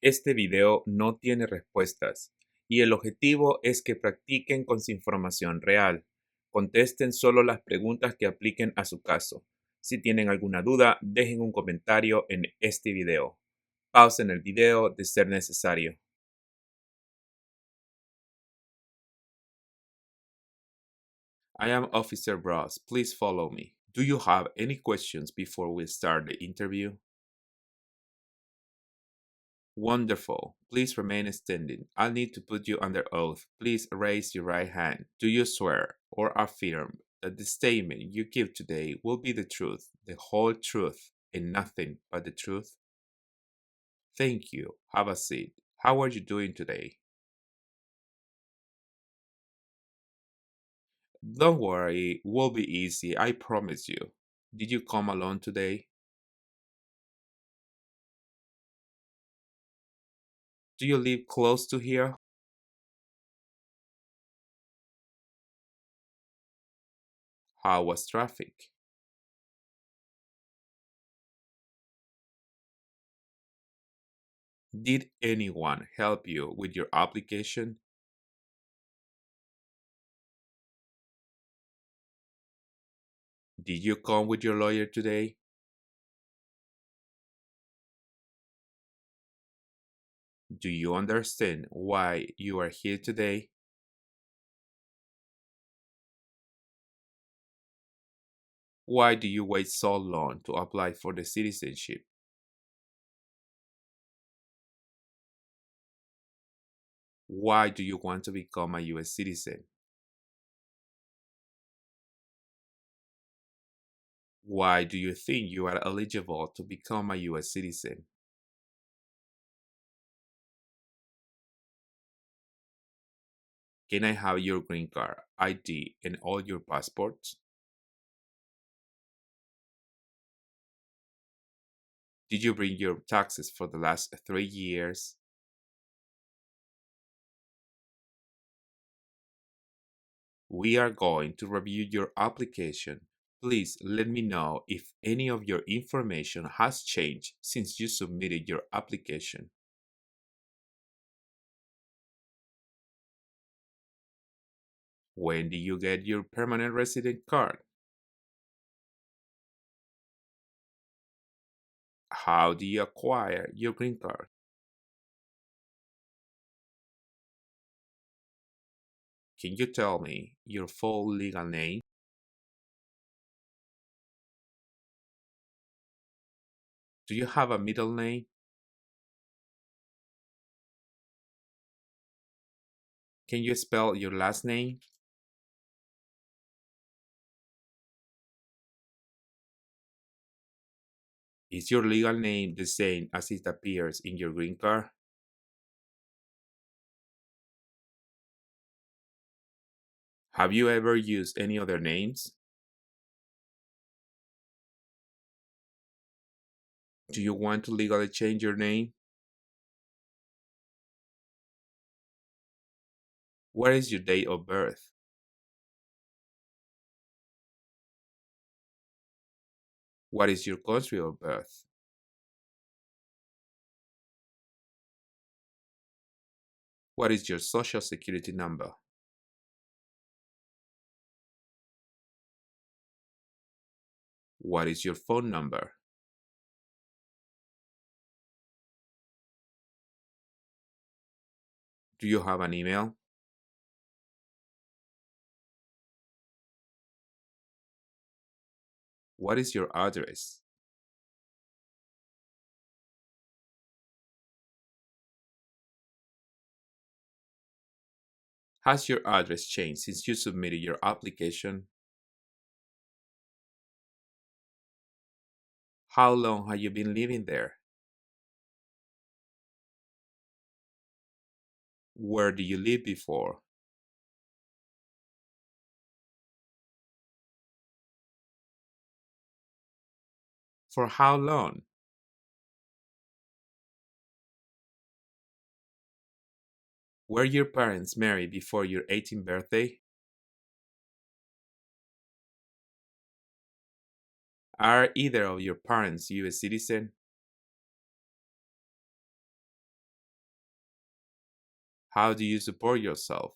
Este video no tiene respuestas y el objetivo es que practiquen con su información real. Contesten solo las preguntas que apliquen a su caso. Si tienen alguna duda, dejen un comentario en este video. Pausen el video de ser necesario. I am Officer Ross. Please follow me. Do you have any questions before we start the interview? Wonderful. Please remain standing. I'll need to put you under oath. Please raise your right hand. Do you swear or affirm that the statement you give today will be the truth, the whole truth, and nothing but the truth? Thank you. Have a seat. How are you doing today? Don't worry, it will be easy, I promise you. Did you come alone today? Do you live close to here? How was traffic? Did anyone help you with your application? Did you come with your lawyer today? Do you understand why you are here today? Why do you wait so long to apply for the citizenship? Why do you want to become a US citizen? Why do you think you are eligible to become a US citizen? Can I have your green card, ID, and all your passports? Did you bring your taxes for the last 3 years? We are going to review your application. Please let me know if any of your information has changed since you submitted your application. When do you get your permanent resident card? How do you acquire your green card? Can you tell me your full legal name? Do you have a middle name? Can you spell your last name? Is your legal name the same as it appears in your green card? Have you ever used any other names? Do you want to legally change your name? What is your date of birth? What is your country of birth? What is your social security number? What is your phone number? Do you have an email? What is your address? Has your address changed since you submitted your application? How long have you been living there? Where do you live before? For how long? Were your parents married before your 18th birthday? Are either of your parents US citizen? How do you support yourself?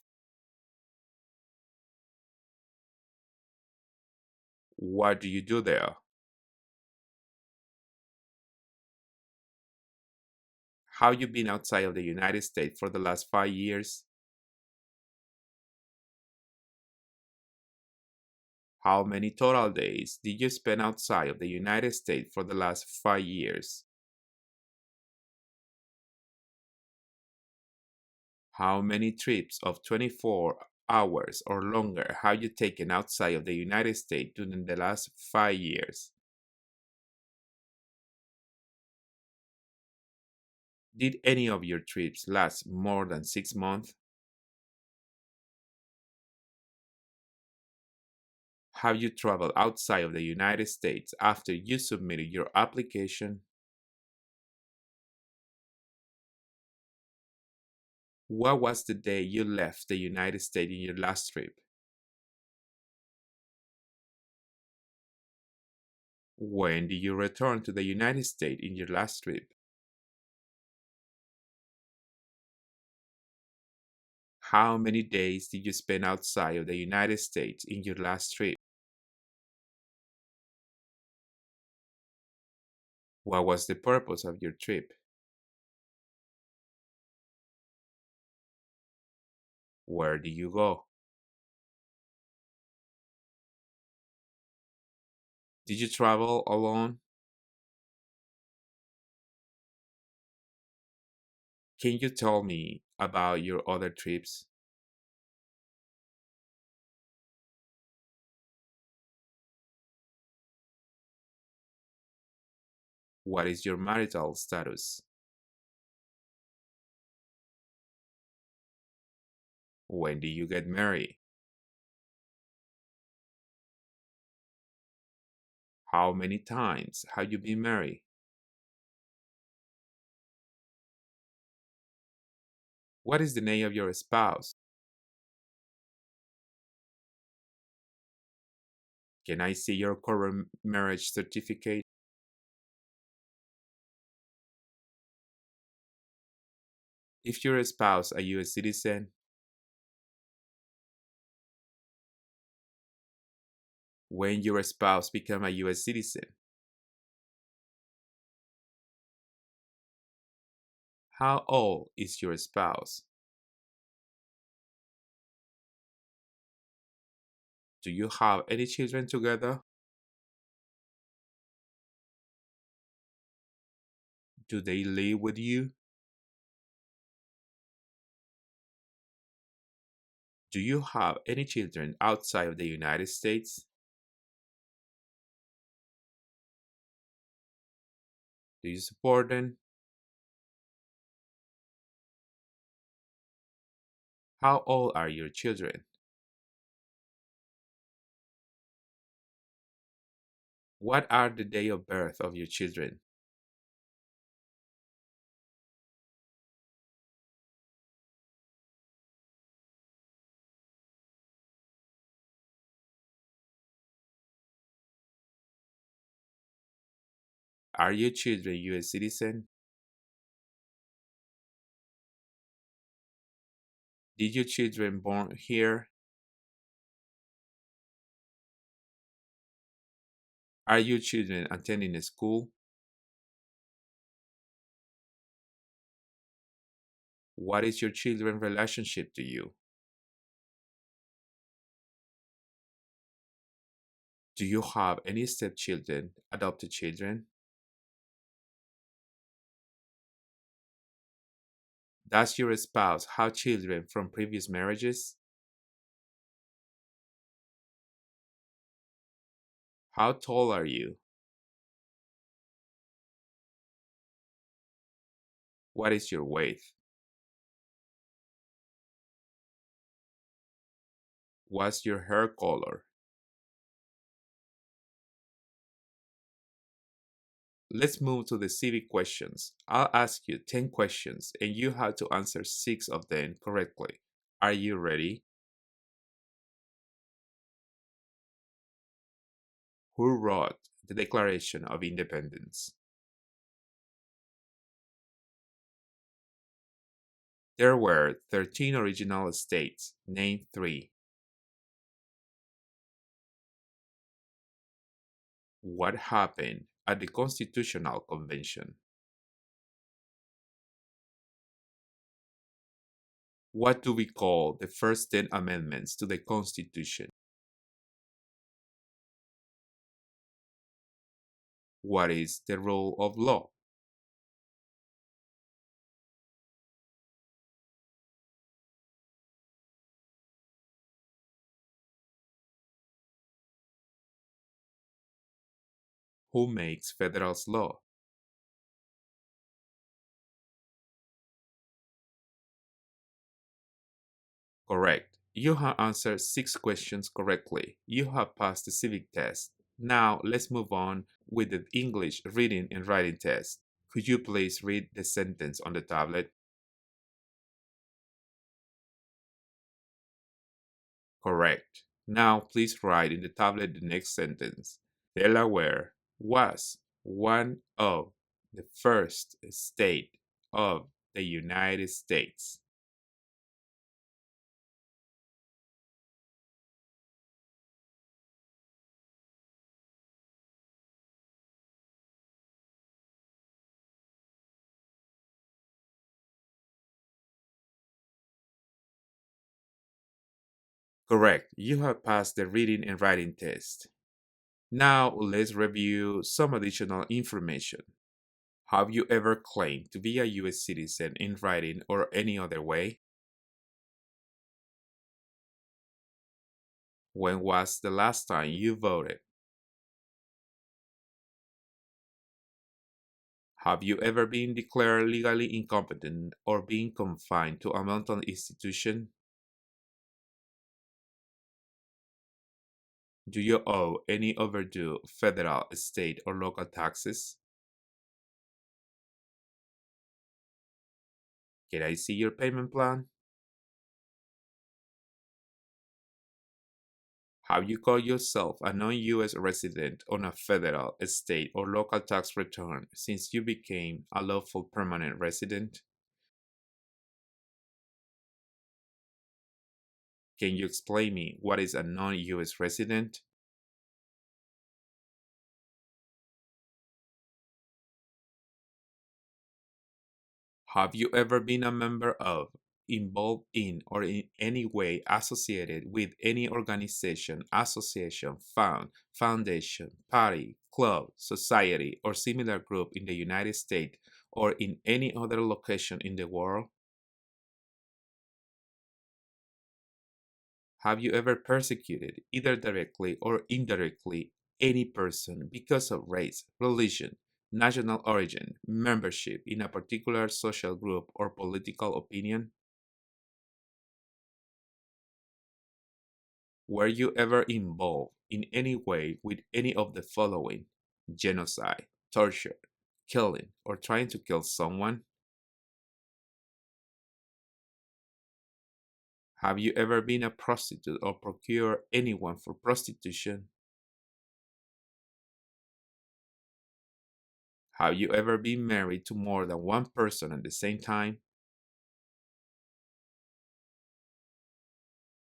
What do you do there? How you been outside of the United States for the last 5 years? How many total days did you spend outside of the United States for the last 5 years? How many trips of 24 hours or longer have you taken outside of the United States during the last 5 years? Did any of your trips last more than 6 months? Have you traveled outside of the United States after you submitted your application? What was the day you left the United States in your last trip? When did you return to the United States in your last trip? How many days did you spend outside of the United States in your last trip? What was the purpose of your trip? Where did you go? Did you travel alone? Can you tell me about your other trips? What is your marital status? When did you get married? How many times have you been married? What is the name of your spouse? Can I see your current marriage certificate? Is your spouse a US citizen? When your spouse become a US citizen? How old is your spouse? Do you have any children together? Do they live with you? Do you have any children outside of the United States? Do you support them? How old are your children? What are the day of birth of your children? Are your children US citizen? Did your children born here? Are your children attending a school? What is your children relationship to you? Do you have any stepchildren, adopted children? Does your spouse have children from previous marriages? How tall are you? What is your weight? What's your hair color? Let's move to the civic questions. I'll ask you 10 questions and you have to answer 6 of them correctly. Are you ready? Who wrote the Declaration of Independence? There were 13 original states. Name three. What happened at the Constitutional Convention? What do we call the first 10 amendments to the Constitution? What is the rule of law? Who makes federal law? Correct. You have answered 6 questions correctly. You have passed the civic test. Now let's move on with the English reading and writing test. Could you please read the sentence on the tablet? Correct. Now please write in the tablet the next sentence. Delaware was one of the first state of the United States. Correct. You have passed the reading and writing test. Now let's review some additional information. Have you ever claimed to be a US citizen in writing or any other way? When was the last time you voted? Have you ever been declared legally incompetent or been confined to a mental institution? Do you owe any overdue federal, state, or local taxes? Can I see your payment plan? Have you called yourself a non US resident on a federal, state, or local tax return since you became a lawful permanent resident? Can you explain me what is a non US resident? Have you ever been a member of, involved in, or in any way associated with any organization, association, fund, foundation, party, club, society, or similar group in the United States or in any other location in the world? Have you ever persecuted, either directly or indirectly, any person because of race, religion, national origin, membership in a particular social group, or political opinion? Were you ever involved in any way with any of the following: genocide, torture, killing, or trying to kill someone? Have you ever been a prostitute or procured anyone for prostitution? Have you ever been married to more than one person at the same time?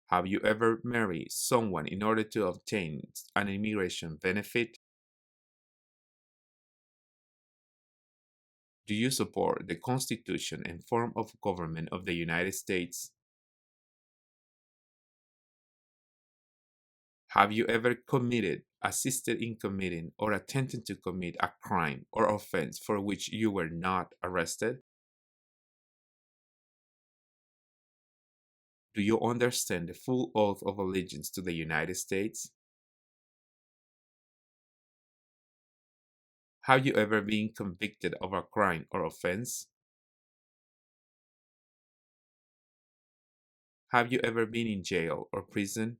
Have you ever married someone in order to obtain an immigration benefit? Do you support the Constitution and form of government of the United States? Have you ever committed, assisted in committing, or attempted to commit a crime or offense for which you were not arrested? Do you understand the full oath of allegiance to the United States? Have you ever been convicted of a crime or offense? Have you ever been in jail or prison?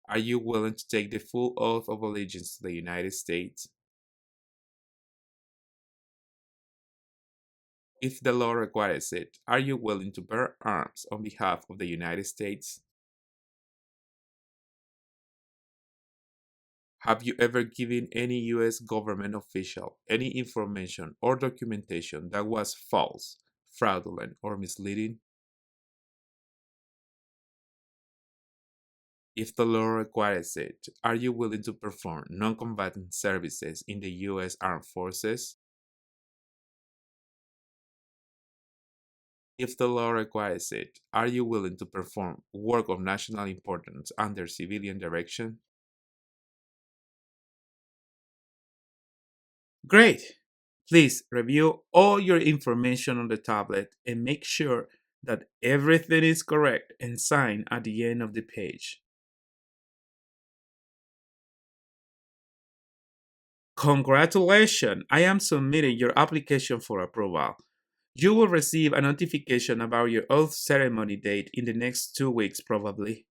Are you willing to take the full oath of allegiance to the United States? If the law requires it, are you willing to bear arms on behalf of the United States? Have you ever given any U.S. government official any information or documentation that was false, fraudulent, or misleading? If the law requires it, are you willing to perform non-combatant services in the U.S. Armed Forces? If the law requires it, are you willing to perform work of national importance under civilian direction? Great! Please review all your information on the tablet and make sure that everything is correct and sign at the end of the page. Congratulations! I am submitting your application for approval. You will receive a notification about your oath ceremony date in the next 2 weeks, probably.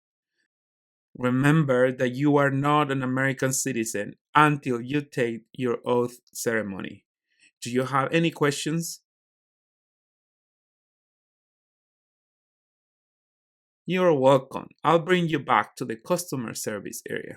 Remember that you are not an American citizen until you take your oath ceremony. Do you have any questions? You're welcome. I'll bring you back to the customer service area.